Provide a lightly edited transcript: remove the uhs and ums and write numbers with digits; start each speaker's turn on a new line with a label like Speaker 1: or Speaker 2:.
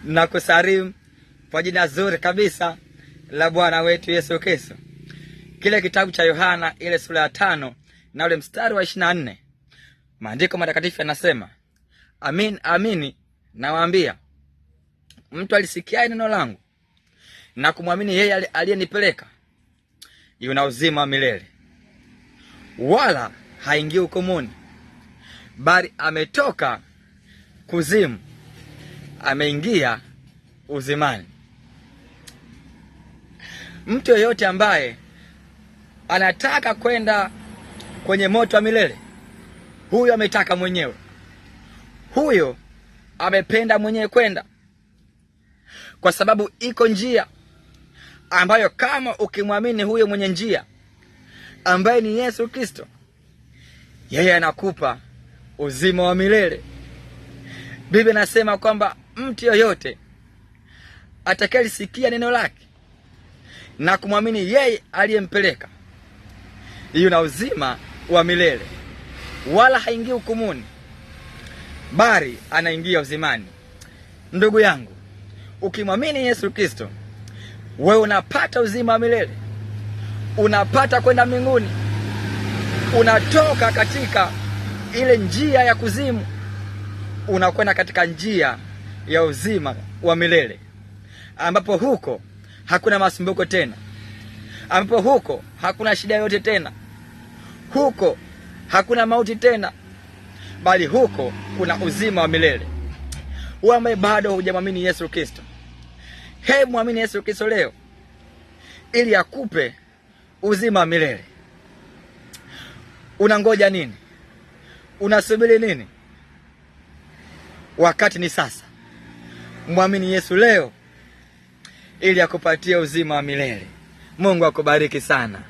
Speaker 1: na kusalimu kwa jina zuri kabisa la Bwana wetu Yesu Kristo. Kile kitabu cha Yohana ile sura ya 5 na ule mstari wa 24. Maandiko matakatifu yanasema, amin amini nawaambia, mtu alisikia neno langu na kumwamini yeye aliyenipeleka yuna uzima wa milele, wala haingii hukumuni, bali ametoka kuzimu ameingia uzimani. Mtu yeyote ambaye anataka kwenda kwenye moto wa milele, huyo ametaka mwenyewe, huyo amependa mwenyewe kwenda, kwa sababu iko njia ambayo kama ukimwamini huyo mwenye njia ambaye ni Yesu Kristo, yeye anakupa uzima wa milele. Biblia inasema kwamba mtu yoyote atakayelisikia neno lake na kumwamini yeye aliyempeleka yuna uzima wa milele, wala haingii hukumuni, bali anaingia uzimani. Ndugu yangu, ukimwamini Yesu Kristo, wewe unapata uzima wa milele, unapata kwenda mbinguni, unatoka katika ile njia ya kuzimu, unakwenda katika njia ya uzima wa milele, ambapo huko hakuna masumbuko tena, ambapo huko hakuna shida yote tena, huko hakuna mauti tena, bali huko kuna uzima wa milele. Wewe ambaye bado hujamwamini Yesu Kristo, hebu muamini Yesu Kristo leo ili akupe uzima wa milele. Unangoja nini? Unasubiri nini? Wakati ni sasa. Muamini Yesu leo ili akupatie uzima wa milele. Mungu akubariki sana.